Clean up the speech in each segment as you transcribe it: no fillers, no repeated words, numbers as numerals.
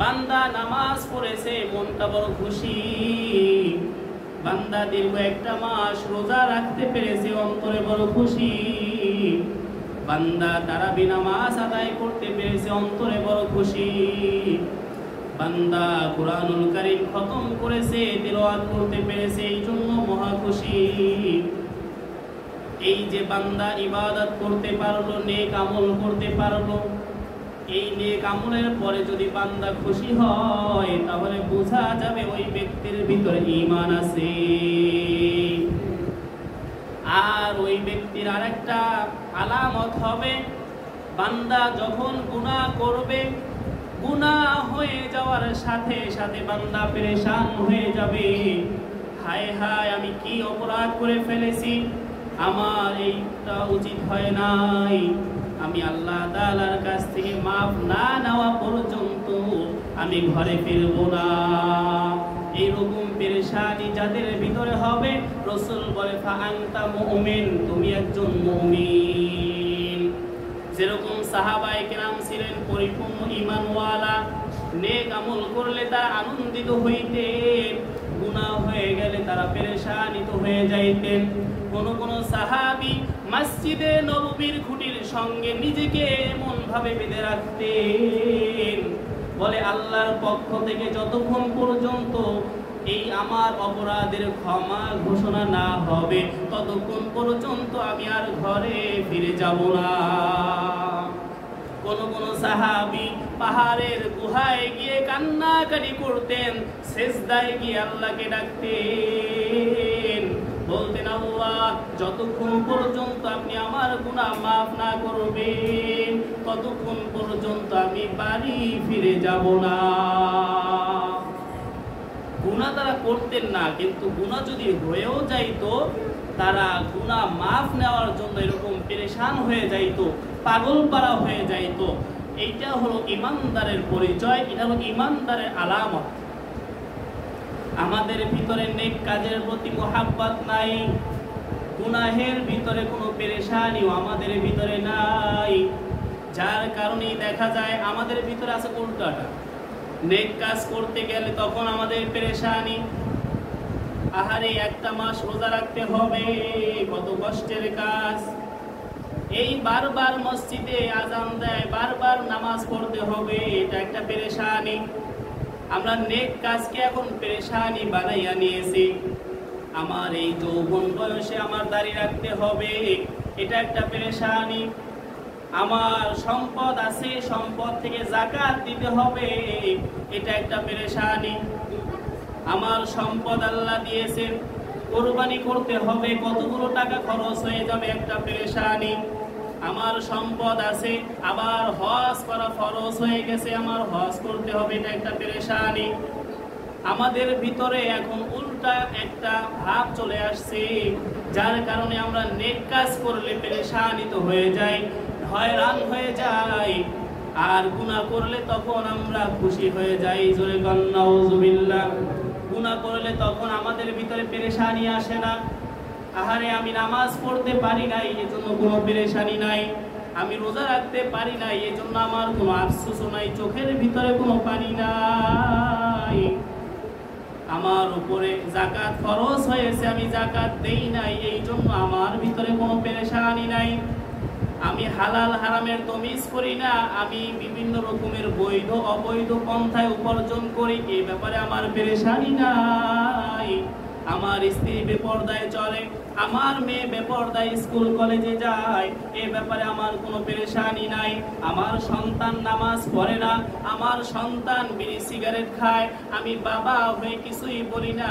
বান্দা নামাজ পড়েছে, মনটা বড় খুশি। বান্দা দীর্ঘ একটা মাস রোজা রাখতে পেরেছে, অন্তরে বড় খুশি। বান্দা তারাবি নামাজ আদায় করতে পেরেছে, অন্তরে বড় খুশি। বান্দা কুরআনুল কারীম খতম করেছে, তিলাওয়াত করতে পেরেছে, এই জন্য মহা খুশি। এই যে বান্দা ইবাদত করতে পারলো, নেক আমল করতে পারলো, এই নেক আমলের পরে যদি বান্দা খুশি হয়, তাহলে বোঝা যাবে ওই ব্যক্তির ভিতরে ঈমান আছে। আর ওই ব্যক্তির আরেকটা আলামত হবে, বান্দা যখন গুনাহ করবে, গুনাহ হয়ে যাওয়ার সাথে সাথে বান্দা পেরেশান হয়ে যাবে। হায় হায়, আমি কি অপরাধ করে ফেলেছি, আমার এইটা উচিত হয় নাই। আমি আল্লাহ তাআলার কাছ থেকে মাফ না নেওয়া পর্যন্ত আমি ঘরে ফিরবো না। এইরকম পেরেশানি যাদের ভিতরে হবে, রাসূল বলে ফাআনতা মুমিন, তুমি একজন মুমিন। যেরকম সাহাবায়ে কেরাম ছিলেন পরিপূর্ণ ঈমানওয়ালা, নেক আমল করলে তারা আনন্দিত হইতেন, গুনাহ হয়ে গেলে তারা পেরেশানিত হয়ে যাইতেন। কোন সাহাবী মসজিদে নববীর খুঁটির সঙ্গে নিজেকে এমন ভাবে বেঁধে রাখতেন, বলে আল্লাহর পক্ষ থেকে যতক্ষণ পর্যন্ত এই আমার অপরাধের ক্ষমা ঘোষণা না হবে, ততক্ষণ পর্যন্ত আমি আর ঘরে ফিরে যাব না। কোন সাহাবী পাহাড়ের গুহায় গিয়ে কান্নাকাটি করতেন, সিজদায় গিয়ে আল্লাহকে ডাকতেন, বলতেন আল্লাহ যতক্ষণ পর্যন্ত আপনি আমার গুনাহ মাফ না করবেন, ততক্ষণ পর্যন্ত আমি বাড়ি ফিরে যাব না। গুনাহ তারা করতেন না, কিন্তু গুনাহ যদি হয়েও যাইতো, তারা গুনাহ মাফ নেওয়ার জন্য এরকম পেরেশান হয়ে যাইতো, পাগল পারা হয়ে যাইতো। এইটা হলো ঈমানদারের পরিচয়, এটা হলো ঈমানদারের আলামত। আমাদের ভিতরে নেক কাজের প্রতি মহাব্বত নাই, গুনাহের ভিতরে কোনো পেরেশানিও আমাদের ভিতরে নাই, যার কারণেই দেখা যায় আমাদের ভিতরে আছে উল্টাটা। নেক কাজ করতে গেলে তখন আমাদের পেরেশানি, আহারে একটা মাস রোজা রাখতে হবে, কত কষ্টের কাজ। এই বারবার মসজিদে আজান দেয়, বারবার নামাজ পড়তে হবে, এটা একটা পেরেশানি। আমরা নেক কাজকে এখন পেরেশানি বানাইয়া নিয়েছি। আমার এই যৌবন বয়সে আমার দাড়ি রাখতে হবে, এটা একটা পেরেশানি। আমার সম্পদ আছে, সম্পদ থেকে যাকাত দিতে হবে, এটা একটা পেরেশানি। আমার সম্পদ আল্লাহ দিয়েছেন, কোরবানি করতে হবে, কতগুলো টাকা খরচ হয়ে যাবে, একটা পেরেশানি। আমার সম্পদ আছে, আবার হজ করা ফরজ হয়ে গেছে, আমার হজ করতে হবে, এটা একটা পেরেশানি। আমাদের ভিতরে এখন উল্টা একটা ভাব চলে আসছে, যার কারণে আমরা নেক কাজ করলে পেরেশানিত হয়ে যাই, হয়রান হয়ে যাই, আর গুনাহ করলে তখন আমরা খুশি হয়ে যাই। জোরে বলেন নাউযুবিল্লাহ। গুনাহ করলে তখন আমাদের ভিতরে পেরেশানি আসে না। আহারে আমি নামাজ পড়তে পারি নাই, এজন্য কোনো পেরেশানি নাই। আমি রোজা রাখতে পারি নাই, এজন্য আমার কোনো আফসোস নাই, চোখের ভিতরে কোনো পানি নাই। আমার উপরে যাকাত খরচ হয়েছে, আমি যাকাত দেই নাই, এই জন্য আমার ভিতরে কোনো পেরেশানি নাই। আমি হালাল হারামের তমিজ করি না, আমি বিভিন্ন রকমের বৈধ অবৈধ পন্থায় উপার্জন করি, এই ব্যাপারে আমার পেরেশানি নাই। আমার স্ত্রী বেপরদায় চলে, আমার মেয়ে বেপরদায় স্কুল কলেজে যায়, এই ব্যাপারে আমার কোনো পেরেশানি নাই। আমার সন্তান নামাজ পড়ে না, আমার সন্তান বিড়ি সিগারেট খায়, আমি বাবা হয়ে কিছুই বলি না,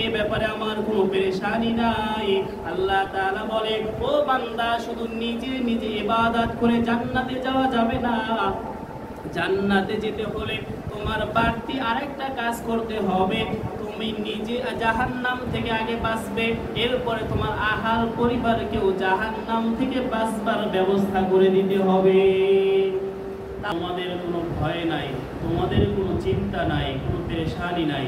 এই ব্যাপারে আমার কোনো পেরেশানি নাই। আল্লাহ তাআলা বলে, ও বান্দা, শুধু নিজে নিজে ইবাদত করে জান্নাতে যাওয়া যাবে না। জান্নাতে যেতে হলে তোমার বাড়তি আরেকটা কাজ করতে হবে। তুমি নিজে জাহান্নাম থেকে আগে বাঁচবে, এরপরে তোমার আহাল পরিবারকেও জাহান্নাম থেকে বাঁচবার ব্যবস্থা করে দিতে হবে। তোমাদের কোনো ভয় নাই, তোমাদের কোনো চিন্তা নাই, কোনো পেরেশানি নাই।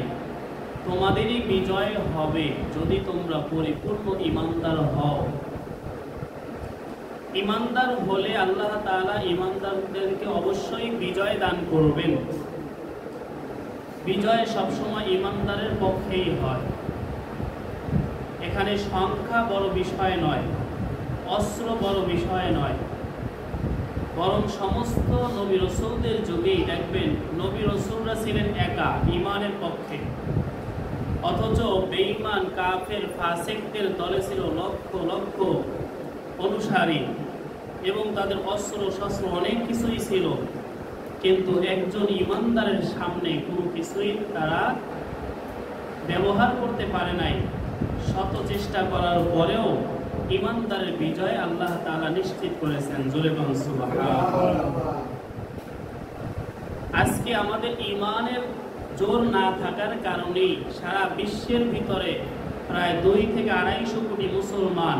তোমাদেরই বিজয় হবে যদি তোমরা পরিপূর্ণ ঈমানদার হও। ঈমানদার হলে আল্লাহ তাআলা ঈমানদারদেরকে অবশ্যই বিজয় দান করবেন। বিজয় সবসময় ইমানদারের পক্ষেই হয়। এখানে সংখ্যা বড় বিষয় নয়, অস্ত্র বড় বিষয় নয়, বরং সমস্ত নবী রসুলদের যুগেই দেখবেন নবী রসুলরা ছিলেন একা ইমানের পক্ষে, অথচ বেঈমান কাফের ফাসিকদের দলে ছিল লক্ষ লক্ষ অনুসারী এবং তাদের অস্ত্র শস্ত্র অনেক কিছুই ছিল, কিন্তু একজন ইমানদারের সামনে কোনো কিছুই তারা ব্যবহার করতে পারে নাই। শত চেষ্টা করার পরেও ইমানদারের বিজয় আল্লাহ তাআলা নিশ্চিত করেছেন। জোরে বলুন সুবহানাল্লাহ। আজকে আমাদের ইমানের জোর না থাকার কারণেই সারা বিশ্বের ভিতরে প্রায় 2 থেকে 250 কোটি মুসলমান,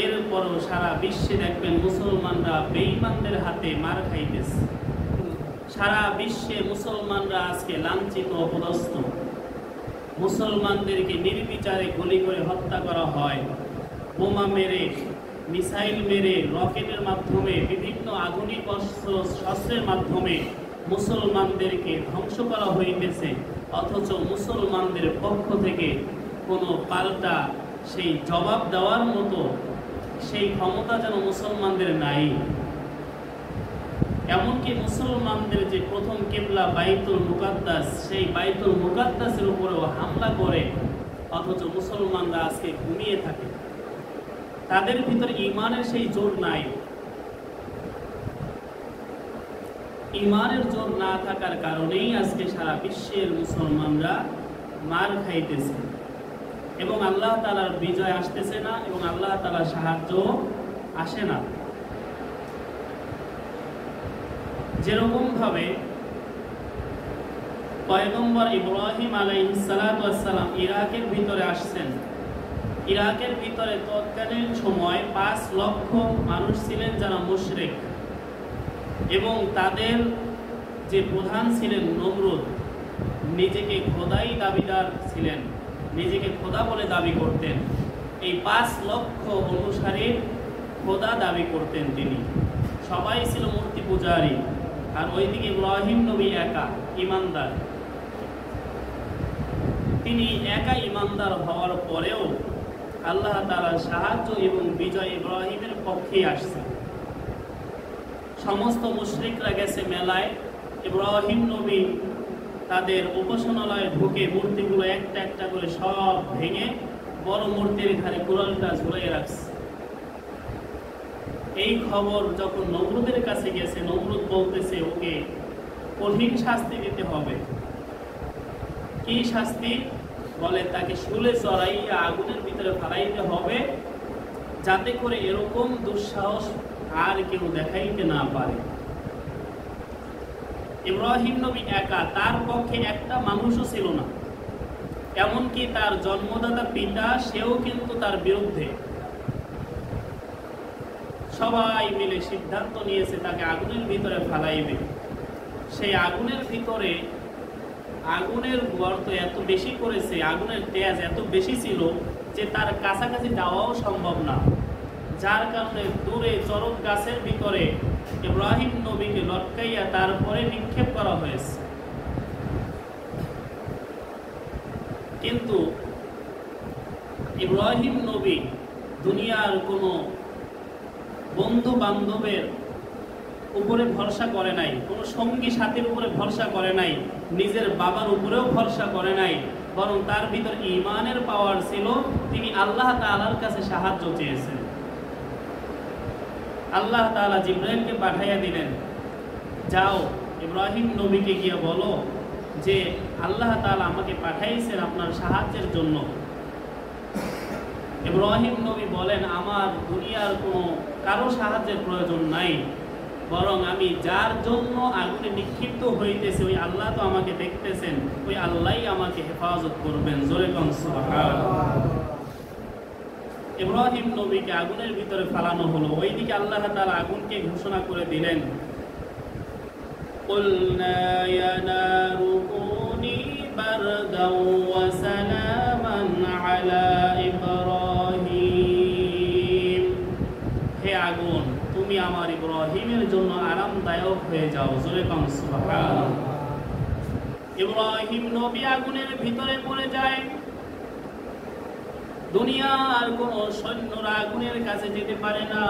এরপরও সারা বিশ্বে দেখবেন মুসলমানরা বেঈমানদের হাতে মার খাইতেছে। সারা বিশ্বে মুসলমানরা আজকে লাঞ্ছিত অপদস্থ, মুসলমানদেরকে নির্বিচারে গুলি করে হত্যা করা হয়, বোমা মেরে, মিসাইল মেরে, রকেটের মাধ্যমে, বিভিন্ন আধুনিক শস্ত্রের মাধ্যমে মুসলমানদেরকে ধ্বংস করা হইতেছে, অথচ মুসলমানদের পক্ষ থেকে কোনো পাল্টা সেই জবাব দেওয়ার মতো সেই ক্ষমতা যেন মুসলমানদের নাই। এমনকি মুসলমানদের যে প্রথম কিবলা বাইতুল মুকাদ্দাস, সেই বাইতুল মুকাদ্দাসের উপরেও হামলা করে, অথচ মুসলমানরা আজকে ঘুমিয়ে থাকে। তাদের ভিতরে ইমানের সেই জোর নাই। ইমানের জোর না থাকার কারণেই আজকে সারা বিশ্বের মুসলমানরা মার খাইতেছে এবং আল্লাহ তাআলার বিজয় আসতেছে না এবং আল্লাহ তাআলার সাহায্য আসে না। যেরকম ভাবে পয়গম্বর ইব্রাহিম আলাইহিস সালাতু ওয়াস সালাম ইরাকের ভিতরে আসছেন, ইরাকের ভিতরে তৎকালীন সময় 5 লক্ষ মানুষ ছিলেন যারা মুশরিক এবং তাদের যে প্রধান ছিলেন নমরুদ, নিজেকে খোদাই দাবিদার ছিলেন, নিজেকে খোদা বলে দাবি করতেন। এই 5 লক্ষ অনুসারীর খোদা দাবি করতেন তিনি, সবাই ছিল মূর্তি পূজারী। আর ওইদিকে ইব্রাহিম নবী একা ইমানদার। তিনি একা ইমানদার হওয়ার পরেও আল্লাহ তাআলার সাহায্য এবং বিজয় ইব্রাহিমের পক্ষেই আসছে। সমস্ত মুশরিকরা গেছে মেলায়, ইব্রাহিম নবী তাদের উপাসনালয়ে ঢুকে মূর্তিগুলো একটা একটা করে সব ভেঙে বড় মূর্তির ঘাড়ে কুড়ালটা ঝুলিয়ে রাখছে। এই খবর যখন নমরুদের কাছে গেছে, নমরুদ বলতেছে ওকে কঠিন শাস্তি দিতে হবে। কি শাস্তি? বলে তাকে শুলে চড়াইয়া আগুনের ভিতরে ফালাইতে হবে, যাতে করে এরকম দুঃসাহস আর কেউ দেখাইতে না পারে। ইব্রাহিম নবী একা, তার পক্ষে একটা মানুষও ছিল না, এমনকি তার জন্মদাতা পিতা সেও কিন্তু তার বিরুদ্ধে। সবাই মিলে সিদ্ধান্ত নিয়েছে তাকে আগুনের ভিতরে ফালাইবে। সেই আগুনের ভিতরে আগুনের গর্ত এত বেশি করেছে, আগুনের তেজ এত বেশি ছিল যে তার কাছাকাছি যাওয়াও সম্ভব না, যার কারণে দূরে চরক গাছের ভিতরে ইব্রাহিম নবীকে লটকাইয়া তারপরে নিক্ষেপ করা হয়েছে। কিন্তু ইব্রাহিম নবী দুনিয়ার কোনো বন্ধু বান্ধবের উপরে ভরসা করে নাই, কোনো সঙ্গী সাথীর উপরে ভরসা করে নাই, নিজের বাবার উপরেও ভরসা করে নাই, বরং তার ভিতর ঈমানের পাওয়ার ছিল। তিনি আল্লাহ তাআলার কাছে সাহায্য চেয়েছেন। আল্লাহ তাআলা জিবরাইলকে পাঠাইয়া দিলেন, যাও ইব্রাহিম নবীকে গিয়ে বলো যে আল্লাহ তাআলা আমাকে পাঠাইছেন আপনার সাহায্যের জন্য। ইব্রাহিম নবী বলেন, আমার দুনিয়ার কোনো কারো সাহায্যের প্রয়োজন নাই, বরং আমি যার জন্য আগুনে নিক্ষিপ্ত হইতেছে ওই আল্লাহ তো আমাকে দেখতেছেন, ওই আল্লাহই আমাকে হেফাজত করবেন। জোরে কোন সুবহানাল্লাহ। ইব্রাহিম নবীকে আগুনের ভিতরে ফালানো হলো। ওইদিকে আল্লাহ তাআলা আগুনকে ঘোষণা করে দিলেন, কুলনা ইয়া নারু কুনি বারদাও ওয়া সালামান আলা ইব্রাহিম। হে আগুন, তুমি আমার ইব্রাহিমের জন্য আরামদায়ক হয়ে যাও। জোরে কোন সুবহানাল্লাহ। ইব্রাহিম নবী আগুনের ভিতরে পড়ে যায়। দুনিয়ার কোন সৈন্যরা আগুনের কাছে যেতে পারে না।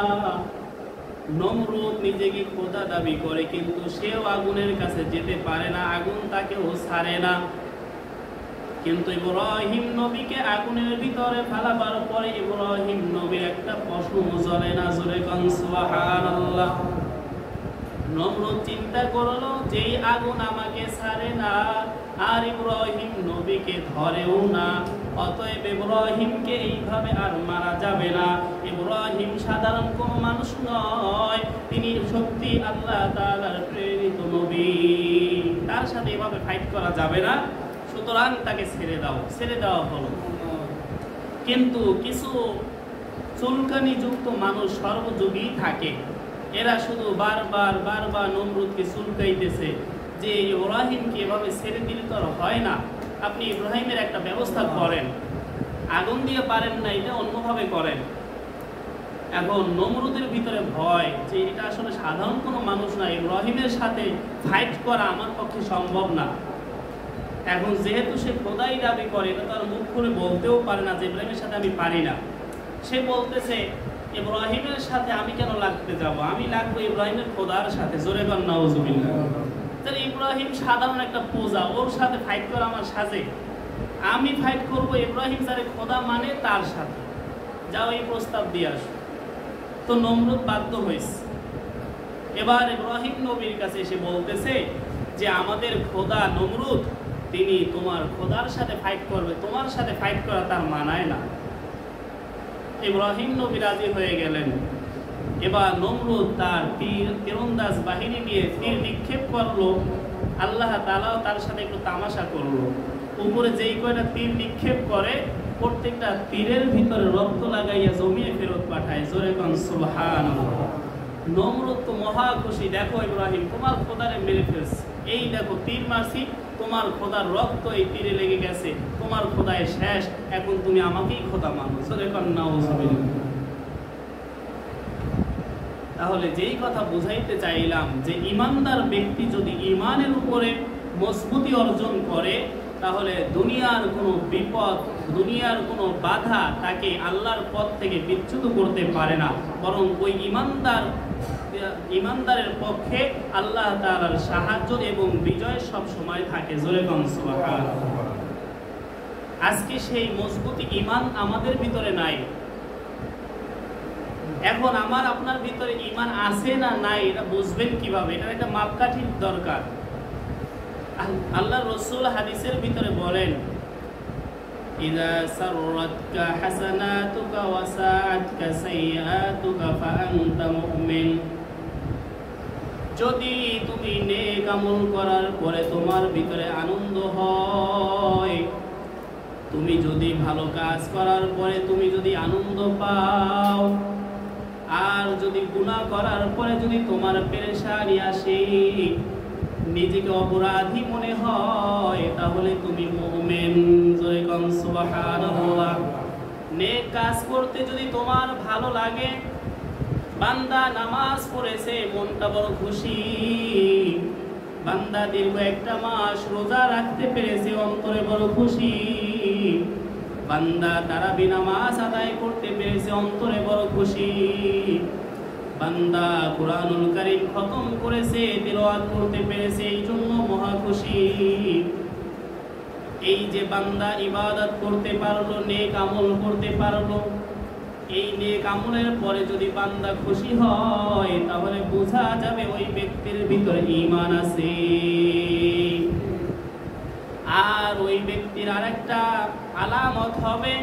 নমরুদ নিজেকে খোদা দাবি করে, কিন্তু সেও আগুনের কাছে যেতে পারে না, আগুন তাকেও ছাড়ে না। কিন্তু ইব্রাহিম নবীকে আগুনের ভিতরে ফেলাবার পরে ইব্রাহিম নবীর একটা পশম জ্বলে না। জোরে কোন সুবহানাল্লাহ। নমরুদ চিন্তা করলো যেই আগুন আমাকে ছাড়ে না আর ইব্রাহিম নবীকে ধরেও না, অতএব ইব্রাহিমকে এইভাবে আর মারা যাবে না। ইব্রাহিম সাধারণ কোন মানুষ নয়, তিনি সত্যি আল্লাহ তাআলার প্রেরিত নবী। তার সাথে এভাবে ফাইট করা যাবে না, সুতরাং তাকে ছেড়ে দাও। ছেড়ে দেওয়া হলো। কিন্তু কিছু চুলকানি যুক্ত মানুষ সর্বযুগেই থাকে। এরা শুধু বারবার বারবার নমরুদকে চুলকাইতেছে যে ইব্রাহিমকে এভাবে ছেড়ে দিলে তো হয় না, আপনি ইব্রাহিমের একটা ব্যবস্থা করেন, আগুন দিয়ে পারেন না, এটা অন্যভাবে করেন। এখন নমরুদের ভিতরে ভয় যে এটা আসলে সাধারণ কোনো মানুষ না, ইব্রাহিমের সাথে ফাইট করা আমার পক্ষে সম্ভব না। এখন যেহেতু সে খোদাই দাবি করে, এটা তার মুখ করে বলতেও পারে না যে ইব্রাহিমের সাথে আমি পারি না। সে বলতেছে ইব্রাহিমের সাথে আমি কেন লাগতে যাব, আমি লাগবো ইব্রাহিমের খোদার সাথে। জোরে বল নাউজুবিল্লাহ। তাহলে ইব্রাহিম সাধারণ একটা পূজা, ওর সাথে ফাইট করা আমার সাজে? আমি ফাইট করব ইব্রাহিম যারে খোদা মানে তার সাথে। যাও এই প্রস্তাব দিয়ে আসো। তো নমরুদ বাধ্য হয়েছে। এবার ইব্রাহিম নবীর কাছে এসে বলতেছে যে আমাদের খোদা নমরুদ, তিনি তোমার খোদার সাথে ফাইট করবে, তোমার সাথে ফাইট করা তার মানায় না। ইব্রাহিম নবী রাজি হয়ে গেলেন। এবার নমরুদ তার তীরন্দাজ বাহিনী নিয়ে তীর নিক্ষেপ করলো। আল্লাহ তাআলাও তার সাথে একটু তামাশা করলো। উপরে যেই কয়টা তীর নিক্ষেপ করে প্রত্যেকটা তীরের ভিতরে রক্ত লাগাইয়া জমিয়ে ফেরত পাঠায়। জোরে কোন সুবহানাল্লাহ। নমরুদ তো মহা খুশি, দেখো ইব্রাহিম তোমার খোদারে মেরে ফেলছে, এই দেখো তীর মারছি, তোমার খোদার রক্ত এই তীরে লেগে গেছে, তোমার খোদায় শেষ, এখন তুমি আমাকেই খোদা মানো। জোরে কোন নাউজুবিল্লাহ। তাহলে যেই কথা বুঝাইতে চাইলাম যে ইমানদার ব্যক্তি যদি ইমানের উপরে মজবুতি অর্জন করে, তাহলে দুনিয়ার কোনো বিপদ, দুনিয়ার কোনো বাধা তাকে আল্লাহর পথ থেকে বিচ্যুত করতে পারে না, বরং ওই ইমানদারের পক্ষে আল্লাহ তাআলার সাহায্য এবং বিজয় সব সময় থাকে। জোরে কোন সুবহানাল্লাহ। আজকে সেই মজবুতি ইমান আমাদের ভিতরে নাই। এখন আমার আপনার ভিতরে ইমান আছে না নাই এটা বুঝবেন কিভাবে? এটা একটা মাপকাঠির দরকার। আল্লাহর রাসূল হাদিসের ভিতরে বলেন, ইযা সাররাতকা হাসানাতুকা ওয়া সাআতকা সাইয়্যাতুকা ফাআনতা মুমিন। যদি তুমি নেক আমল করার পরে তোমার ভিতরে আনন্দ হয়, তুমি যদি ভালো কাজ করার পরে তুমি যদি আনন্দ পাও, আর যদি গুনাহ করার পরে যদি তোমার পেরেশানি আসে, নিজেকে অপরাধী মনে হয়, তাহলে তুমি মুমিন। জয় কোন সুবহানাল্লাহ। নেক কাজ করতে যদি তোমার ভালো লাগে, বান্দা নামাজ পড়েছে মনটা বড় খুশি, বান্দা দীর্ঘ একটা মাস রোজা রাখতে পেরেছে অন্তরে বড় খুশি, বান্দা তারাবি নামাজ আদায় করতে পেরেছে অন্তরে বড় খুশি, বান্দা কুরআনুল কারীম খতম করেছে, তিলাওয়াত করতে পেরেছে, এই জন্য মহা খুশি। এই যে বান্দা ইবাদত করতে পারলো, নেক আমল করতে পারলো, এই নেক আমলের পরে যদি বান্দা খুশি হয়, তাহলে বোঝা যাবে ওই ব্যক্তির ভিতরে ঈমান আছে। আর ওই ব্যক্তির আরেকটা আলামত হবে,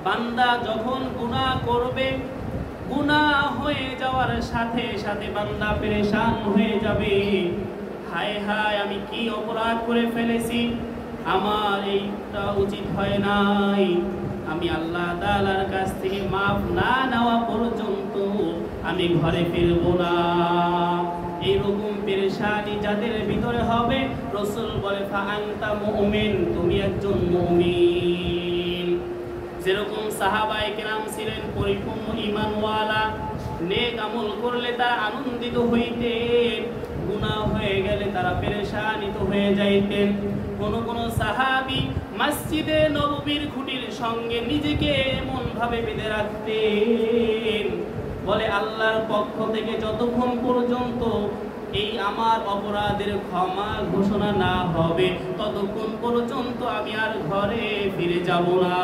বান্দা যখন গুনাহ করবে, গুনাহ হয়ে যাওয়ার সাথে সাথে বান্দা পেরেশান হয়ে যাবে, হায় হায় আমি কি অপরাধ করে ফেলেছি, আমার এইটা উচিত হয় নাই, আমি আল্লাহ তাআলার কাছ থেকে মাফ না নেওয়া পর্যন্ত আমি ঘরে ফিরব না। এইরকম পেরেশানি যাদের ভিতরে হবে, রাসূল বলে ফাআনতা মুমিন, তুমি একজন মুমিন। যেরকম সাহাবায়ে কেরাম ছিলেন পরিপূর্ণ ঈমানওয়ালা, নেক আমল করলে তারা আনন্দিত হইতেন, গুনাহ হয়ে গেলে তারা পেরেশানিত হয়ে যাইতেন। কোন সাহাবী মসজিদে নববীর খুঁটির সঙ্গে নিজেকে এমন ভাবে বেঁধে রাখতেন, বলে আল্লাহর পক্ষ থেকে যতক্ষণ পর্যন্ত এই আমার অপরাধের ক্ষমা ঘোষণা না হবে ততক্ষণ পর্যন্ত আমি আর ঘরে ফিরে যাব না।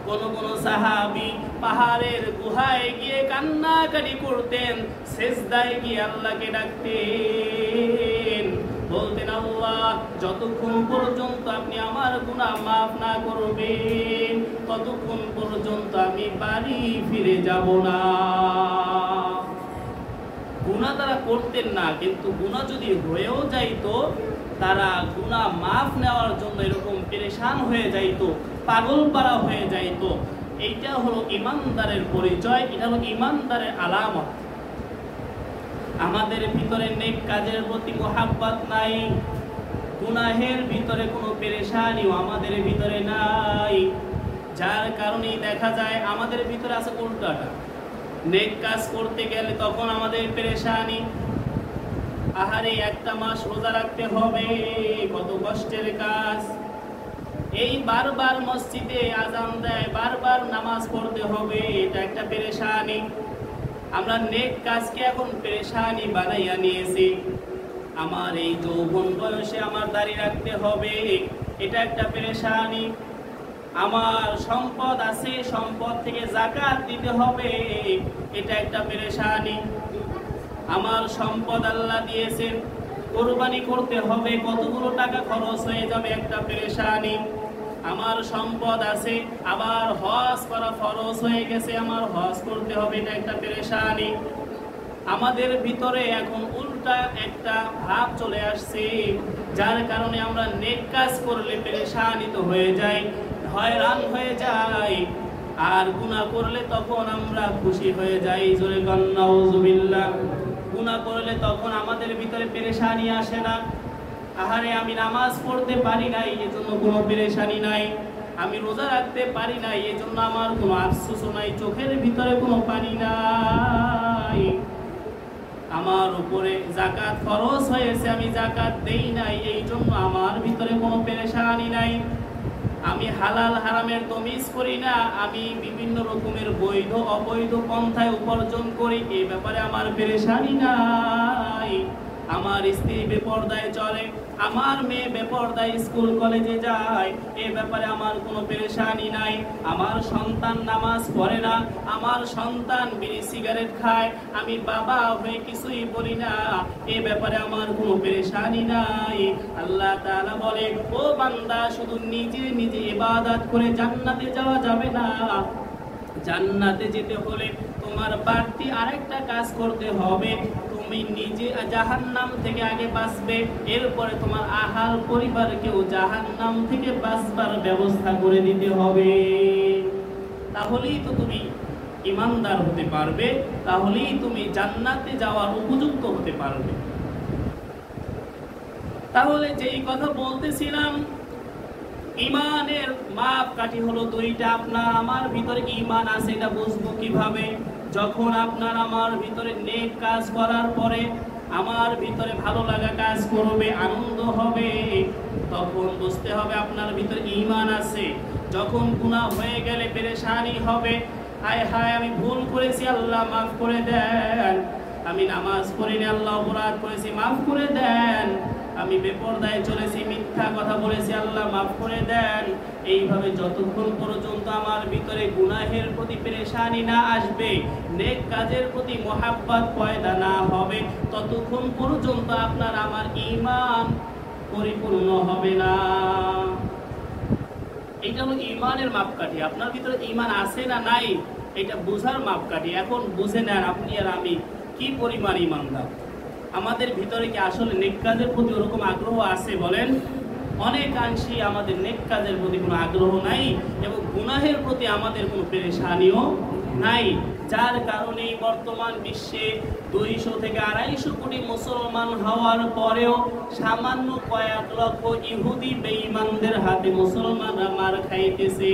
কোন সাহাবী পাহাড়ের গুহায় গিয়ে কান্নাকাটি করতেন, সেজদায় গিয়ে আল্লাহকে ডাকতেন, বলতেন আল্লাহ যতক্ষণ পর্যন্ত আপনি আমার গুনাহ মাফ না করবেন ততক্ষণ পর্যন্ত আমি বাড়ি ফিরে যাব না। গুনাহ তারা করতেন না, কিন্তু গুনাহ যদি হয়েও যাইতো তারা গুনাহ মাফ নেওয়ার জন্য এরকম পেরেশান হয়ে যাইতো, পাগল পারা হয়ে যাইতো। এইটা হলো ঈমানদারের পরিচয়, এটা হলো ঈমানদারের আলামত। আমাদের ভিতরে নেক কাজের প্রতি মোহাব্বত নাই, গুনাহের ভিতরে কোনো পেরেশানিও আমাদের ভিতরে নাই, যার কারণেই দেখা যায় আমাদের ভিতরে আছে উল্টাটা। নেক কাজ করতে গেলে তখন আমাদের পেরেশানি, আহারে একটা মাস রোজা রাখতে হবে, কত কষ্টের কাজ। এই বারবার মসজিদে আজান দেয়, বারবার নামাজ পড়তে হবে, এটা একটা পেরেশানি। আমরা নেক কাজকে এখন পেরেশানি বানাইয়া নিয়েছি। আমার এই যৌবন বয়সে আমার দাড়ি রাখতে হবে, এটা একটা পেরেশানি। আমার সম্পদ আছে, সম্পদ থেকে যাকাত দিতে হবে, এটা একটা পেরেশানি। আমার সম্পদ আল্লাহ দিয়েছেন, কোরবানি করতে হবে, কতগুলো টাকা খরচ হয়ে যাবে, একটা পেরেশানি। আমার সম্পদ আছে, আবার হজ করা ফরজ হয়ে গেছে, আমার হজ করতে হবে, এটা একটা পেরেশানি। আমাদের ভিতরে এখন উল্টা একটা ভাব চলে আসছে, যার কারণে আমরা নেক কাজ করলে পেরেশানিত হয়ে যাই, হয়রান হয়ে যাই, আর গুনাহ করলে তখন আমরা খুশি হয়ে যাই। জোরে বলেন নাউজুবিল্লাহ। গুনাহ করলে তখন আমাদের ভিতরে পেরেশানি আসে না। আহারে আমি নামাজ পড়তে পারি নাই, এজন্য কোনো পেরেশানি নাই। আমি রোজা রাখতে পারি নাই, এজন্য আমার কোনো আফসোস নাই, চোখের ভিতরে কোনো পানি নাই। আমার উপরে যাকাত ফরজ হয়েছে, আমি যাকাত দেই নাই, এই জন্য আমার ভিতরে কোনো পেরেশানি নাই। আমি হালাল হারামের তমিজ করি না, আমি বিভিন্ন রকমের বৈধ অবৈধ পন্থায় উপার্জন করি, এই ব্যাপারে আমার পেরেশানি নাই। আমার স্ত্রী বেপরদায় চলে, আমার মেয়ে বেপরদায় স্কুল কলেজে যায়, এই ব্যাপারে আমার কোনো পেরেশানি নাই। আমার সন্তান নামাজ পড়ে না, আমার সন্তান বিড়ি সিগারেট খায়, আমি বাবা হয়ে কিছুই বলি না, এই ব্যাপারে আমার কোনো পেরেশানি নাই। আল্লাহ তাআলা বলে, ও বান্দা শুধু নিজে নিজে ইবাদত করে জান্নাতে যাওয়া যাবে না, জান্নাতে যেতে হলে তোমার বাড়তি আরেকটা কাজ করতে হবে। তুমি নিজে জাহান্নাম থেকে আগে বাঁচবে, এরপরে তোমার আহাল পরিবারকেও জাহান্নাম থেকে বাঁচবার ব্যবস্থা করে দিতে হবে। তাহলেই তো তুমি ঈমানদার হতে পারবে, তাহলেই তুমি জান্নাতে যাওয়ার উপযুক্ত হতে পারবে। তাহলে যেই কথা বলতেছিলাম, ঈমানের মাপকাঠি হলো দুইটা। আপনার আমার ভিতরে ঈমান আছে, এটা বুঝবো কিভাবে? যখন আপনার আমার ভিতরে নেক কাজ করার পরে আমার ভিতরে ভালো লাগা কাজ করবে, আনন্দ হবে, তখন বুঝতে হবে আপনার ভিতরে ঈমান আছে। যখন গুনাহ হয়ে গেলে পেরেশানি হবে, হায় হায় আমি ভুল করেছি, আল্লাহ মাফ করে দেন। আমি নামাজ পড়িনি, আল্লাহ অপরাধ করেছি, মাফ করে দেন। আমি বেপরদায় চলেছি, মিথ্যা কথা বলেছি, আল্লাহ মাফ করে দেন। এইভাবে যতক্ষণ পর্যন্ত আমার ভিতরে গুনাহের প্রতি পেরেশানি না আসবে, নেক কাজের প্রতি মোহাব্বত পয়দা না হবে, ততক্ষণ পর্যন্ত আপনার আমার ঈমান পরিপূর্ণ হবে না। এটা হলো ঈমানের মাপকাঠি। আপনার ভিতরে ঈমান আছে না নাই, এটা বোঝার মাপকাঠি। এখন বুঝে নেন আপনি আর আমি কি পরিমাণ ঈমানদার। আমাদের ভিতরে কি আসলে নেক কাজের প্রতি ওরকম আগ্রহ আছে বলেন? অনেকাংশে আমাদের নেক কাজের প্রতি কোনো আগ্রহ নাই এবং গুনাহের প্রতি আমাদের কোনো পেরেশানিও নাই, যার কারণে বর্তমান বিশ্বে 200 থেকে 250 কোটি মুসলমান হওয়ার পরেও সামান্য কয়েক লক্ষ ইহুদি বেঈমানদের হাতে মুসলমানরা মার খাইতেছে।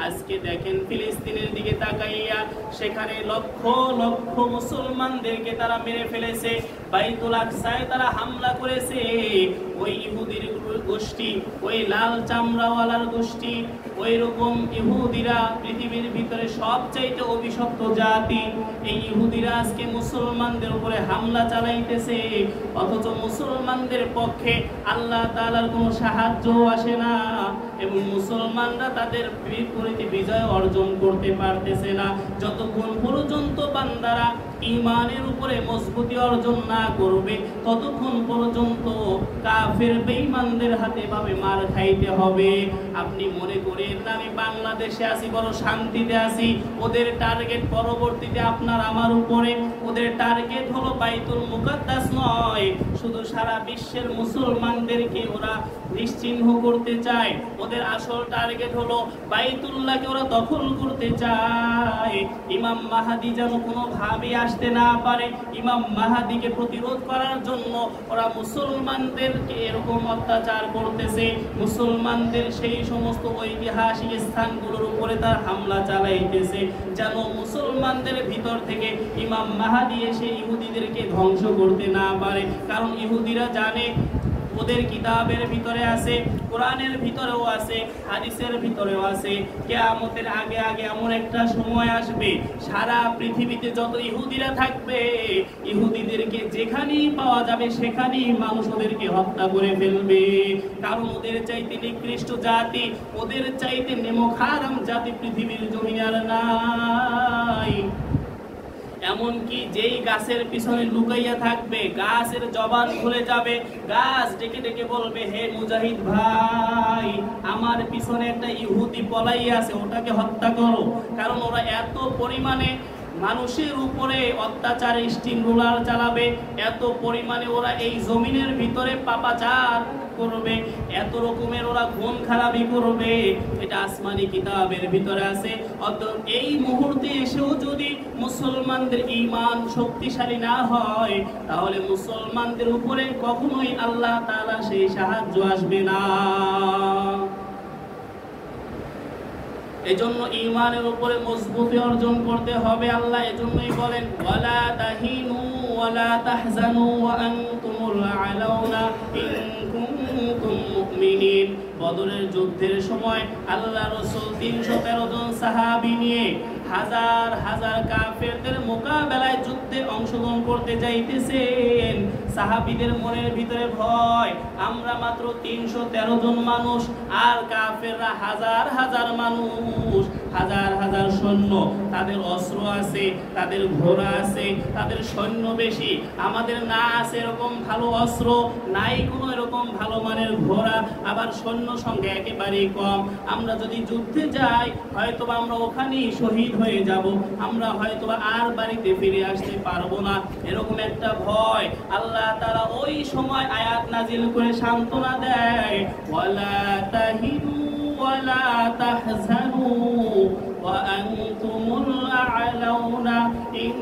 আজকে দেখেন ফিলিস্তিনের দিকে তাকাইয়া, সেখানে লক্ষ লক্ষ মুসলমানদেরকে তারা মেরে ফেলেছে। বাইতুল আকসায় তারা হামলা করেছে। ওই ইহুদির গোষ্ঠী, ওই লাল চামড়াওয়ালার গোষ্ঠী, ওই রকম ইহুদিরা পৃথিবীর ভিতরে সবচাইতে অভিশপ্ত জাতি। এই ইহুদিরা আজকে মুসলমানদের উপরে হামলা চালাইতেছে, অথচ মুসলমানদের পক্ষে আল্লাহ তাআলার কোনো সাহায্য আসে না এবং মুসলমানরা তাদের বিপরীতে বিজয় অর্জন করতে পারতেছে না। যতক্ষণ পর্যন্ত বান্দারা ঈমানের উপরে মজবুতি অর্জন না করবে, ততক্ষণ পর্যন্ত কাফের বেঈমানদের হাতে ভাবে মার খাইতে হবে। আপনি মনে করেন না আমি বাংলাদেশে আছি, বড় শান্তিতে আছি, ওদের টার্গেট পরবর্তীতে আপনার আমার উপরে। ওদের টার্গেট হলো বাইতুল মুকাদ্দাস নয়, শুধু সারা বিশ্বের মুসলমানদেরকে ওরা নিশ্চিহ্ন করতে চায়। ওদের আসল টার্গেট হলো বাইতুল্লাহকে ওরা দখল করতে চায়। ইমাম মাহদী যেন কোনোভাবে আসতে না পারে, ইমাম মাহদীকে প্রতিরোধ করার জন্য ওরা মুসলমানদেরকে এরকম অত্যাচার করতেছে। মুসলমানদের সেই সমস্ত ঐতিহাসিক স্থানগুলোর উপরে তার হামলা চালাইতেছে, যেন মুসলমানদের ভিতর থেকে ইমাম মাহদী এসে ইহুদিদেরকে ধ্বংস করতে না পারে। কারণ ইহুদিরা জানে ওদের কিতাবের ভিতরে আছে, কোরআনের ভিতরেও আছে, হাদিসের ভিতরেও আছে, কিয়ামতের আগে আগে এমন একটা সময় আসবে সারা পৃথিবীতে যত ইহুদিরা থাকবে, ইহুদিদেরকে যেখানেই পাওয়া যাবে সেখানেই মানুষ ওদেরকে হত্যা করে ফেলবে। কারণ ওদের চাইতে নিকৃষ্ট জাতি, ওদের চাইতে নেমখারাম জাতি পৃথিবীর জমিনে আর নাই। এমনকি যেই গাছের পিছনে লুকাইয়া থাকবে, গাছের জবান খুলে যাবে, গাছ ডেকে ডেকে বলবে, হে মুজাহিদ ভাই, আমার পিছনে একটা ইহুদি পলাইয়া আছে, ওটাকে হত্যা করো। কারণ ওরা এত পরিমাণে মানুষের উপরে অত্যাচারের স্টিম রোলার চালাবে, এত পরিমাণে ওরা এই জমিনের ভিতরে পাপাচার করবে, এত রকমের ওরা খুন খারাপি করবে। এটা আসমানি কিতাবের ভিতরে আছে। অতএব এই মুহূর্তে এসেও যদি মুসলমানদের ঈমান শক্তিশালী না হয়, তাহলে মুসলমানদের উপরে কখনোই আল্লাহ তাআলা সেই সাহায্য আসবে না। এজন্য ঈমানের উপরে মজবুতি অর্জন করতে হবে। আল্লাহ এজন্যই বলেন, ওয়ালা তাহিনু ওয়ালা তাহজানু ওয়া আনতুমুল আলাউনা ইন কুনতুম মুমিনিন। বদরের যুদ্ধের সময় আল্লাহ রাসূল 313 জন সাহাবী নিয়ে হাজার হাজার কাফেরদের মোকাবেলায় যুদ্ধে অংশগ্রহণ করতে যাইতেছেন। সাহাবীদের মনের ভিতরে ভয়, আমরা মাত্র 313 জন মানুষ, আর কাফেররা হাজার হাজার মানুষ, হাজার হাজার সৈন্য, তাদের অস্ত্র আছে, তাদের ঘোড়া আছে, তাদের সৈন্য বেশি, আমাদের না আছে এরকম ভালো অস্ত্র, নাই কোনো এরকম ভালো মানের ঘোড়া, আবার সৈন্য সংখ্যা একেবারেই কম। আমরা যদি যুদ্ধে যাই হয়তো আমরা ওখানেই শহীদ হয়ে যাব, আমরা হয়তো আর বাড়িতে ফিরে আসতে পারবো না, এরকম একটা ভয়। আল্লাহ তাআলা ওই সময় আয়াত নাজিল করে সান্ত্বনা দেয়, ওয়ালা তাহিনু ওয়ালা তাহজানু ওয়া আনতুমুল আ'লাউনা ইন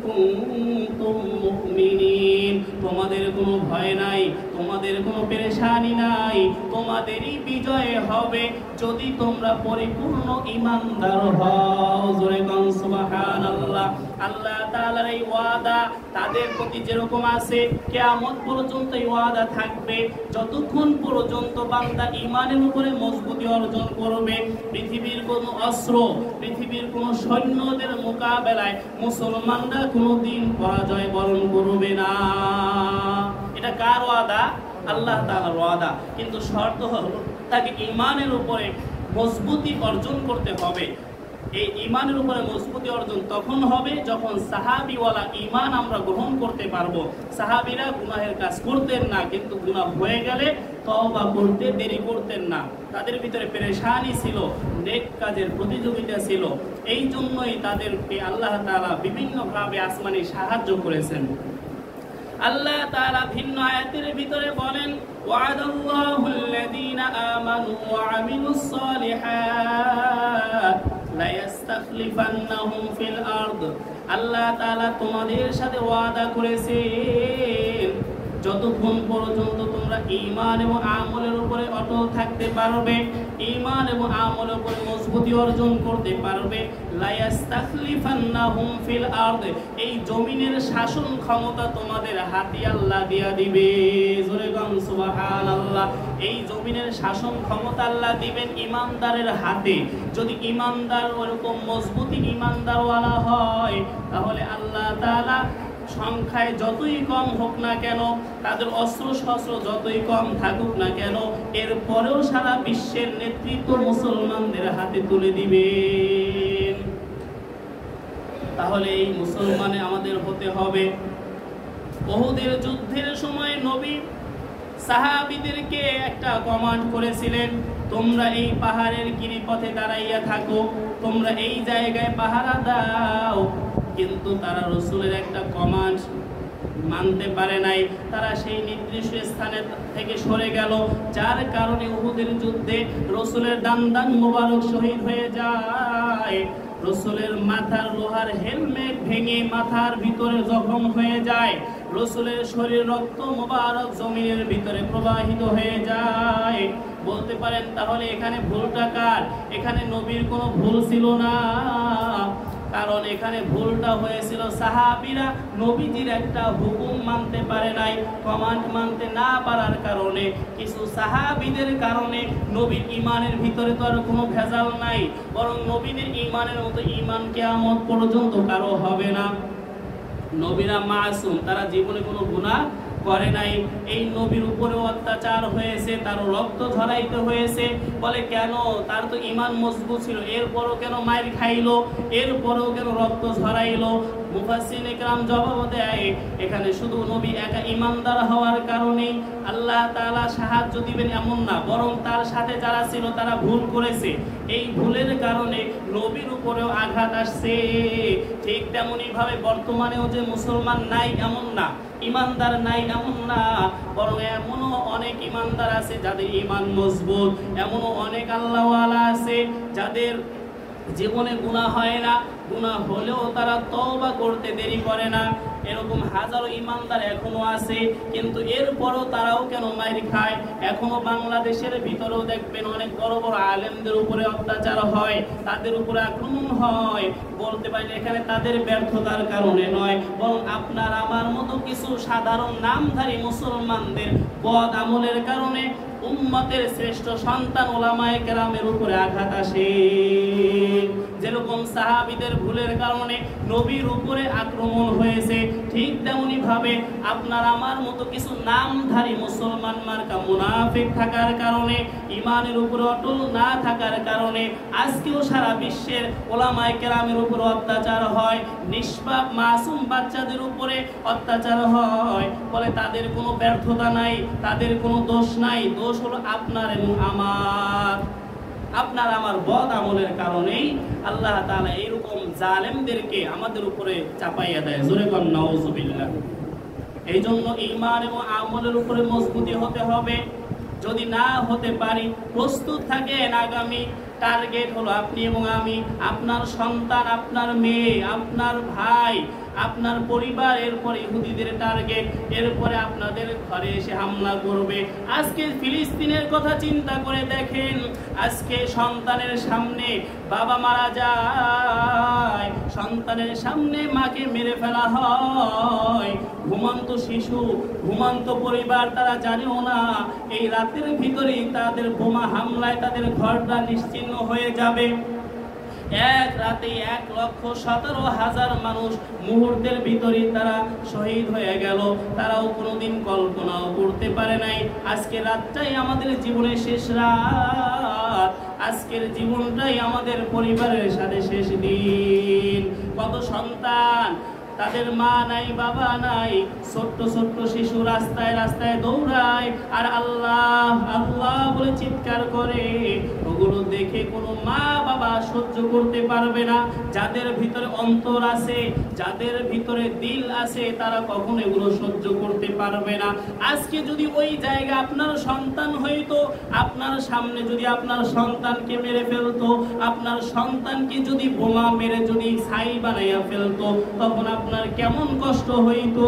কুনতুম মুমিনিন। তোমাদের কোনো ভয় নাই, তোমাদের কোনো পেরেশানি নাই, তোমাদেরই বিজয় হবে যদি তোমরা পরিপূর্ণ ঈমানদার হও। জোরে কোন সুবহানাল্লাহ। আল্লাহ তাআলার এই ওয়াদা তাদের প্রতি যেরকম আছে, কিয়ামত পর্যন্ত এই ওয়াদা থাকবে। যতক্ষণ পর্যন্ত বান্দা ঈমানের উপরে মজবুতি অর্জন করবে, পৃথিবীর কোনো অস্ত্র, পৃথিবীর কোনো সৈন্যদের মোকাবেলায় মুসলমানরা কোনোদিন পরাজয় বরণ করবে না। এটা কার ওয়াদা? আল্লাহ তাআলার ওয়াদা। কিন্তু শর্ত হলো তাকে ঈমানের উপরে মজবুতি অর্জন করতে হবে। এই ঈমানের উপরে মজবুতি অর্জন তখন হবে যখন সাহাবীওয়ালা ঈমান আমরা গ্রহণ করতে পারবো। সাহাবীরা গুনাহের কাজ করতেন না, কিন্তু গুনাহ হয়ে গেলে তওবা করতে দেরি করতেন না। তাদের ভিতরে পেরেশানি ছিল, নেক কাজের প্রতিযোগিতা ছিল। এই জন্যই তাদেরকে আল্লাহ তাআলা বিভিন্নভাবে আসমানি সাহায্য করেছেন। আল্লাহ তাআলা ভিন্ন আয়াতের ভিতরে বলেন, ওয়া'দাল্লাহুল্লাযীনা আমানু ওয়া আমিলুস সালিহাত লা ইস্তাখলিফান্নাহুম ফিল আরদ আল্লাহ তাআলা তোমাদের সাথে ওয়াদা করেছেন যতক্ষণ পর্যন্ত তোমরা ঈমান এবং আমলের উপরে অটল থাকতে পারবে, ঈমান এবং আমলের উপরে মজবুতি অর্জন করতে পারবে, লা ইস্তাখলিফান্নাহুম ফিল আরদ, এই জমিনের শাসন ক্ষমতা তোমাদের হাতে আল্লাহ দিয়া দিবে। জোরে গান সুবহানাল্লাহ। এই জমিনের শাসন ক্ষমতা আল্লাহ দিবেন ঈমানদারের হাতে। যদি ঈমানদার ওরকম মজবুতি ঈমানদারওয়ালা হয়, তাহলে আল্লাহ তাআলা সংখ্যায় যতই কম হোক না কেন, তাদের অস্ত্র শস্ত্র যতই কম থাকুক না কেন, এরপরেও সারা বিশ্বের নেতৃত্ব মুসলমানদের হাতে তুলে দিবেন। তাহলে এই মুসলমানে আমাদের হতে হবে। উহুদের যুদ্ধের সময় নবী সাহাবীদেরকে একটা কমান্ড করেছিলেন, তোমরা এই পাহাড়ের গিরিপথে দাঁড়াইয়া থাকো, তোমরা এই জায়গায় পাহারা দাও। কিন্তু তারা রাসূলের একটা কমান্ড মানতে পারে নাই, তারা সেই নির্দিষ্ট স্থানে থেকে সরে গেল, যার কারণে উহুদের যুদ্ধে রাসূলের দান মোবারক শহীদ হয়ে যায়। রাসূলের মাথার লোহার হেলমেট ভেঙে মাথার ভিতরে জখম হয়ে যায়, রাসূলের শরীর রক্ত মোবারক জমিনের ভিতরে প্রবাহিত হয়ে যায়। বলতে পারেন তাহলে এখানে ভুলটা কার? এখানে নবীর কোনো ভুল ছিল না, কারণ এখানে ভুলটা হয়েছিল সাহাবীরা নবীজির একটা হুকুম মানতে পারে নাই, কমান্ড মানতে না পারার কারণে, কিছু সাহাবীদের কারণে। নবীর ঈমানের ভিতরে তো আর কোনো ভেজাল নাই, বরং নবীদের ঈমানের মতো ঈমান কিয়ামত পর্যন্ত কারো হবে না। নবীরা মাসুম, তারা জীবনে কোনো গুনাহ করে নাই। এই নবীর উপরে অত্যাচার হয়েছে, তার রক্ত ঝরাইতে হয়েছে। বলে কেন? তার তো ঈমান মজবুত ছিল, এরপরও কেন মাইর খাইলো, এরপরও কেন রক্ত ঝরাইলো? মুফাসসিরিন ইকরাম জবাব দেয়, এখানে শুধু নবী একা ঈমানদার হওয়ার কারণে আল্লাহ তাআলা সাহায্য দিবেন এমন না, বরং তার সাথে যারা ছিল তারা ভুল করেছে, এই ভুলের কারণে নবীর উপরেও আঘাত আসছে। ঠিক তেমনি ভাবে বর্তমানেও যে মুসলমান নাই এমন না, ঈমানদার নাই এমন না, বরং এমনও অনেক ঈমানদার আছে যাদের ঈমান মজবুত, এমনও অনেক আল্লাহওয়ালা আছে যাদের জীবনে গুনাহ হয় না, গুনাহ হলেও তারা তওবা করতে দেরি করে না। এরকম হাজারো ঈমানদার এখনো আছে, কিন্তু এরপরও তারাও কেন মাইর খায়? এখনো বাংলাদেশের ভিতরেও দেখবেন অনেক বড় বড় আলেমদের উপরে অত্যাচার হয়, তাদের উপরে আক্রমণ হয়। বলতে পারি এখানে তাদের ব্যর্থতার কারণে নয়, বরং আপনার আমার মতো কিছু সাধারণ নামধারী মুসলমানদের বদ আমলের কারণে উম্মতের শ্রেষ্ঠ সন্তান উলামায়ে কেরামের উপরে আঘাত আসে। যেরকম সাহাবীদের ভুলের কারণে নবীর উপরে আক্রমণ হয়েছে, ঠিক তেমনি ভাবে আপনার আমার মতো কিছু নামধারী মুসলমান মার্কা মুনাফিক থাকার কারণে, ঈমানের উপরে অটল না থাকার কারণে আজকেও সারা বিশ্বের উলামায়ে কেরামের উপর অত্যাচার হয়, নিষ্পাপ মাসুম বাচ্চাদের উপরে অত্যাচার হয়। বলে তাদের কোনো ব্যর্থতা নাই, তাদের কোনো দোষ নাই, দোষ হলো আপনার এবং আমার, আপনার আমার বদ আমলের কারণেই আল্লাহ তাআলা এরকম জালেমদেরকে আমাদের উপরে চাপাইয়া দেয়। জোরে কোন নাউজুবিল্লাহ। এই জন্য ঈমান এবং আমলের উপরে মজবুতি হতে হবে। যদি না হতে পারি, প্রস্তুত থাকেন, আগামী টার্গেট হলো আপনি এবং আমি, আপনার সন্তান, আপনার মেয়ে, আপনার ভাই, আপনার পরিবার, এরপরে ইহুদিদের টার্গেট, এরপরে আপনাদের ঘরে এসে হামলা করবে। আজকে ফিলিস্তিনের কথা চিন্তা করে দেখেন, আজকে সন্তানের সামনে বাবা মারা যায়, সন্তানের সামনে মাকে মেরে ফেলা হয়, ঘুমন্ত শিশু, ঘুমন্ত পরিবার, তারা জানেও না এই রাতের ভিতরেই তাদের বোমা হামলায় তাদের ঘরটা নিশ্চিহ্ন হয়ে যাবে। এক রাতে 1,17,000 মানুষ মুহূর্তের ভিতরে তারা শহীদ হয়ে গেল। তারাও কোনোদিন কল্পনাও করতে পারে নাই আজকে রাতটাই আমাদের জীবনের শেষ রাত, আজকের জীবনটাই আমাদের পরিবারের সাথে শেষ দিন। কত সন্তান, তাদের মা নাই, বাবা নাই, ছোট্ট ছোট্ট শিশু রাস্তায় রাস্তায় দৌড়ায় আর আল্লাহ আল্লাহ বলে চিৎকার করে। ওগুলো দেখে কোনো মা বাবা সহ্য করতে পারবে না। যাদের ভিতরে অন্তর আছে, যাদের ভিতরে দিল আছে, তারা কখনো এগুলো সহ্য করতে পারবে না। আজকে যদি ওই জায়গা আপনার সন্তান হইতো, আপনার সামনে যদি আপনার সন্তানকে মেরে ফেলতো, আপনার সন্তানকে যদি বোমা মেরে যদি ছাই বানাইয়া ফেলতো, তখন আপনার কেমন কষ্ট হইতো।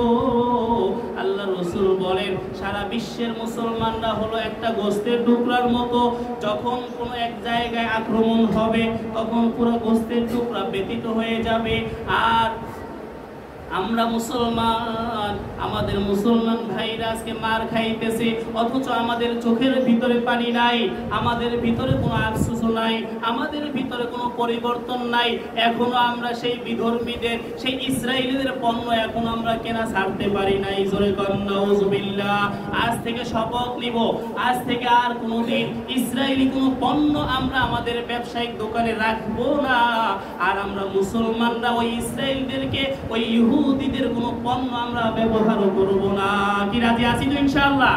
আল্লাহ রাসূল বলেন সারা বিশ্বের মুসলমানরা হলো একটা গোশতের টুকরার মতো, যখন কোনো এক জায়গায় আক্রমণ হবে তখন পুরো গোশতের টুকরা ব্যতীত হয়ে যাবে। আর আমরা মুসলমান, আমাদের মুসলমান ভাইরা আজকে মার খাইতেছে, অথচ আমাদের চোখের ভিতরে পানি নাই, আমাদের ভিতরে কোনো আফসোস নাই, আমাদের ভিতরে কোনো পরিবর্তন নাই। এখনো আমরা সেই বিধর্মীদের, সেই ইসরায়েলিদের পণ্য এখনো আমরা কেনা ছাড়তে পারি নাই। জোরে করেন নাউজুবিল্লাহ। আজ থেকে শপথ নিব, আজ থেকে আর কোনোদিন ইসরায়েলি কোনো পণ্য আমরা আমাদের ব্যবসায়িক দোকানে রাখবো না। আর আমরা মুসলমানরা ওই ইসরায়েলদেরকে, ওই ইহুদিদের কোনো পণ্য আমরা ব্যবহার করব না। কি রাজি আছি তো ইনশাআল্লাহ?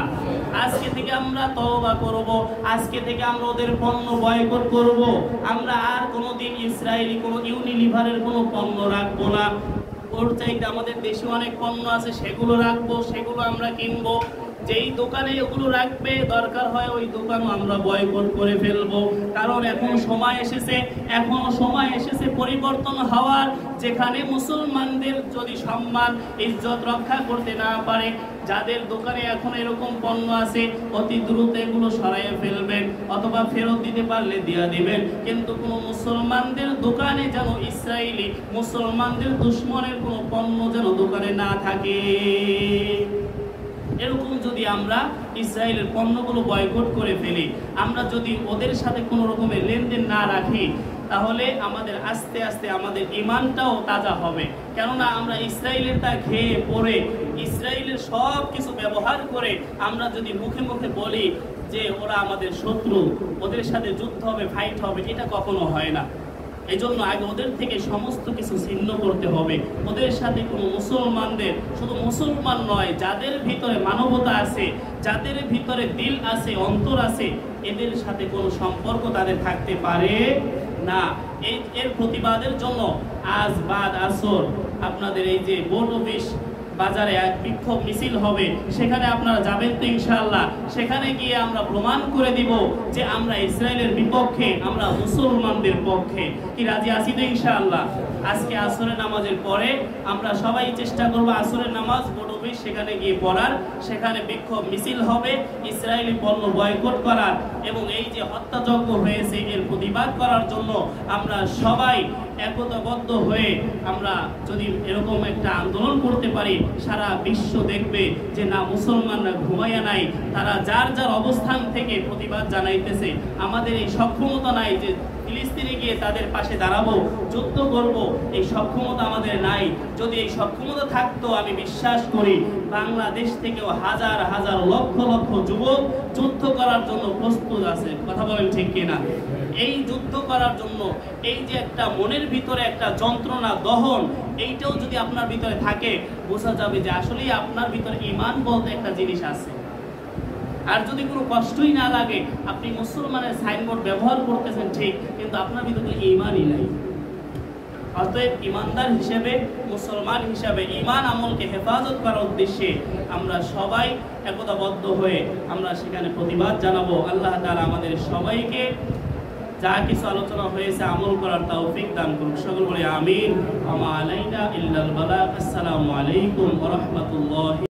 আজকে থেকে আমরা তওবা করব, আজকে থেকে আমরা ওদের পণ্য বয়কট করব। আমরা আর কোনোদিন ইসরায়েলি কোনো ইউনিলিভারের কোনো পণ্য রাখবো না। ওর চাইতে আমাদের দেশে অনেক পণ্য আছে, সেগুলো রাখবো, সেগুলো আমরা কিনবো। যেই দোকানে ওগুলো রাখবে, দরকার হয় ওই দোকানও আমরা বয়কট করে ফেলবো। কারণ এখন সময় এসেছে, এখন সময় এসেছে পরিবর্তন হওয়ার। যেখানে মুসলমানদের যদি সম্মান ইজ্জত রক্ষা করতে না পারে, যাদের দোকানে এখন এরকম পণ্য আছে, অতি দ্রুত এগুলো সরাইয়ে ফেলবেন, অথবা ফেরত দিতে পারলে দিয়ে দিবেন। কিন্তু কোনো মুসলমানদের দোকানে যেন ইসরায়েলি, মুসলমানদের দুশমনের কোনো পণ্য যেন দোকানে না থাকে। এরকম যদি আমরা ইসরায়েলের পণ্যগুলো বয়কট করে ফেলি, আমরা যদি ওদের সাথে কোনো রকমের লেনদেন না রাখি, তাহলে আমাদের আস্তে আস্তে আমাদের ঈমানটাও তাজা হবে। কেননা আমরা ইসরায়েলের তা খেয়ে পড়ে, ইসরায়েলের সব কিছু ব্যবহার করে আমরা যদি মুখে মুখে বলি যে ওরা আমাদের শত্রু, ওদের সাথে যুদ্ধ হবে, ফাইট হবে, এটা কখনো হয় না। এই জন্য আগে ওদের থেকে সমস্ত কিছু ছিন্ন করতে হবে। ওদের সাথে কোনো মুসলমানদের, শুধু মুসলমান নয়, যাদের ভিতরে মানবতা আছে, যাদের ভিতরে দিল আছে, অন্তর আছে, এদের সাথে কোনো সম্পর্ক তাদের থাকতে পারে না। এর প্রতিবাদের জন্য আজ বাদ আসর আপনাদের এই যে বোর্ড অফিস বাজারে এক বিক্ষোভ মিছিল হবে, সেখানে আপনারা যাবেন তো ইনশাআল্লাহ। সেখানে গিয়ে আমরা প্রমাণ করে দিব যে আমরা ইসরায়েলের বিপক্ষে, আমরা মুসলমানদের পক্ষে। কি রাজি আছি তো ইনশাআল্লাহ? আজকে আসরের নামাজের পরে আমরা সবাই চেষ্টা করব আসরের নামাজ বোর্ড অফিস সেখানে গিয়ে পড়ার, সেখানে বিক্ষোভ মিছিল হবে, ইসরায়েলি পণ্য বয়কট করার, এবং এই যে হত্যাযজ্ঞ হয়েছে এর প্রতিবাদ করার জন্য আমরা সবাই একতাবদ্ধ হয়ে আমরা যদি এরকম একটা আন্দোলন করতে পারি, সারা বিশ্ব দেখবে যে না, মুসলমানরা ঘুমাইয়া নাই, তারা যার যার অবস্থান থেকে প্রতিবাদ জানাইতেছে। আমাদের এই সক্ষমতা নাই যে ফিলিস্তিনে গিয়ে তাদের পাশে দাঁড়াবো, যুদ্ধ করব, এই সক্ষমতা আমাদের নাই। যদি এই সক্ষমতা থাকতো, আমি বিশ্বাস করি বাংলাদেশ থেকেও হাজার হাজার লক্ষ লক্ষ যুবক যুদ্ধ করার জন্য প্রস্তুত আছে। কথা বলেন ঠিক কিনা? এই যুদ্ধ করার জন্য এই যে একটা মনের ভিতরে একটা যন্ত্রণা, দহন, এইটাও যদি আপনার ভিতরে থাকে, বোঝা যাবে যে আসলেই আপনার ভিতরে ঈমান বলতে একটা জিনিস আছে। আর যদি কোনো কষ্টই না লাগে, আপনি মুসলমানের সাইনবোর্ড ব্যবহার করতেছেন ঠিক, কিন্তু আপনার ভিতরে ঈমানই নাই। অতএব ঈমানদার হিসেবে, মুসলমান হিসেবে ঈমান আমলকে হেফাজত করার উদ্দেশ্যে আমরা সবাই একতাবদ্ধ হয়ে আমরা সেখানে প্রতিবাদ জানাবো। আল্লাহ তাআলা আমাদের সবাইকে যা কিছু আলোচনা হয়েছে আমল করার তৌফিক দান করুন। সকল বলে আমিন। ওয়া মা আলাইনা ইল্লাল বালাগ। আসসালামু আলাইকুম ওয়া রাহমাতুল্লাহি।